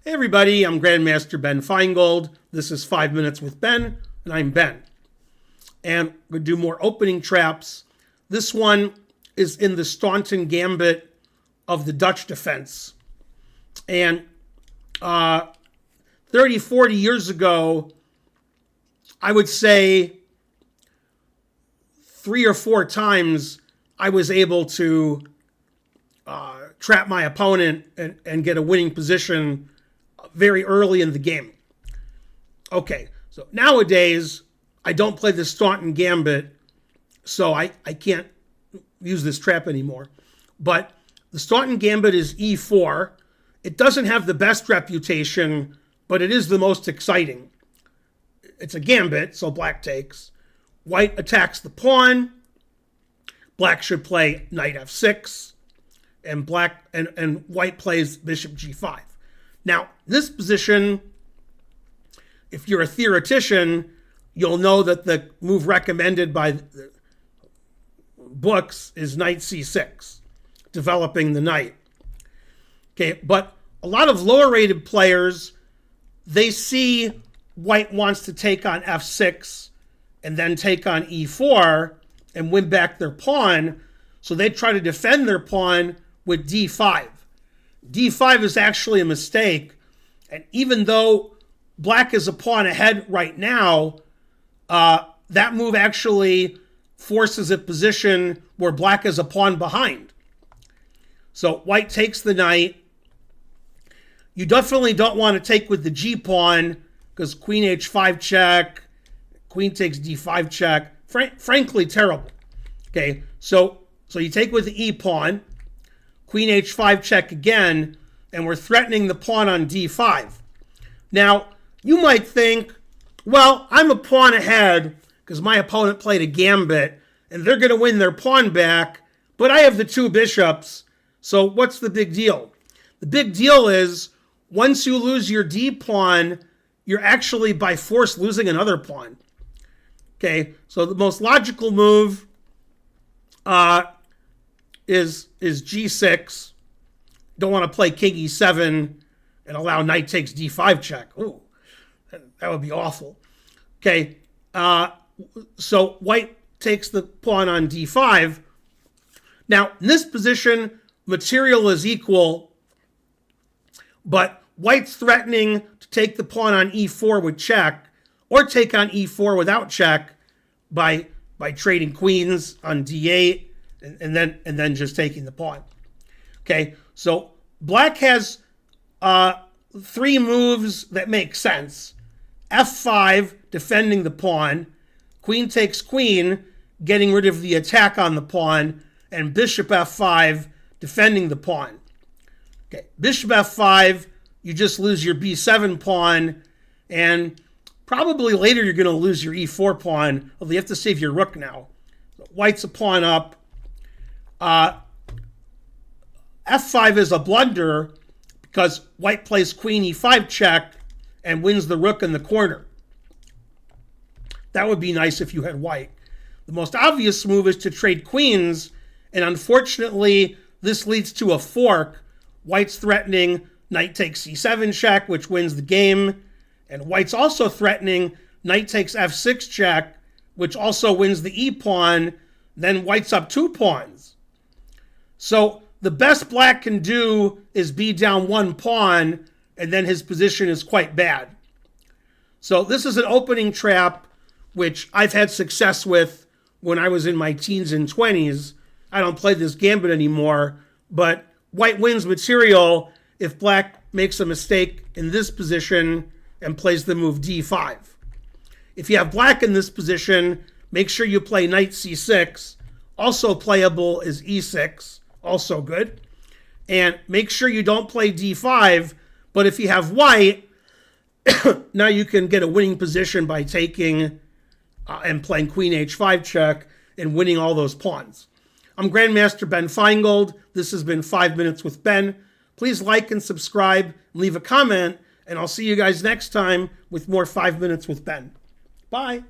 Hey everybody, I'm Grandmaster Ben Feingold. This is 5 Minutes with Ben, and I'm Ben. And we're going to do more opening traps. This one is in the Staunton Gambit of the Dutch defense. And 30, 40 years ago, I would say 3 or 4 times I was able to trap my opponent and get a winning position very early in the game. Okay, so nowadays, I don't play the Staunton Gambit, so I can't use this trap anymore. But the Staunton Gambit is e4. It doesn't have the best reputation, but it is the most exciting. It's a gambit, so black takes. White attacks the pawn. Black should play knight f6, and white plays bishop g5. Now, this position, if you're a theoretician, you'll know that the move recommended by the books is knight c6, developing the knight. Okay, but a lot of lower rated players, they see white wants to take on f6 and then take on e4 and win back their pawn, so they try to defend their pawn with d5. d5 is actually a mistake, and even though black is a pawn ahead right now, that move actually forces a position where black is a pawn behind. So white takes the knight. You definitely don't want to take with the g pawn because queen h5 check, queen takes d5 check. Frankly, terrible. Okay, so you take with the e pawn, queen h5 check again, and we're threatening the pawn on d5. Now, you might think, well, I'm a pawn ahead because my opponent played a gambit, and they're going to win their pawn back, but I have the 2 bishops, so what's the big deal? The big deal is, once you lose your d pawn, you're actually by force losing another pawn. Okay, so the most logical move is g6. Don't want to play king e7 and allow knight takes d5 check. Ooh, that would be awful. Okay, so white takes the pawn on d5. Now, in this position, material is equal, but white's threatening to take the pawn on e4 with check, or take on e4 without check by trading queens on d8 and then just taking the pawn. Okay, so black has 3 moves that make sense. f5, defending the pawn. Queen takes queen, getting rid of the attack on the pawn. And bishop f5, defending the pawn. Okay, bishop f5, you just lose your b7 pawn, and probably later you're going to lose your e4 pawn, although you have to save your rook now. So white's a pawn up. f5 is a blunder because white plays queen e5 check and wins the rook in the corner. That would be nice if you had white. The most obvious move is to trade queens, and unfortunately, this leads to a fork. White's threatening knight takes c7 check, which wins the game. And white's also threatening knight takes f6 check, which also wins the e-pawn. Then white's up 2 pawns. So the best black can do is be down 1 pawn, and then his position is quite bad. So this is an opening trap, which I've had success with when I was in my teens and 20s. I don't play this gambit anymore, but white wins material if black makes a mistake in this position and plays the move d5. If you have black in this position, make sure you play knight c6. Also playable is e6, also good. And make sure you don't play d5, but if you have white, now you can get a winning position by taking and playing queen h5 check and winning all those pawns. I'm Grandmaster Ben Feingold. This has been 5 Minutes with Ben. Please like and subscribe and leave a comment, and I'll see you guys next time with more 5 Minutes with Ben. Bye.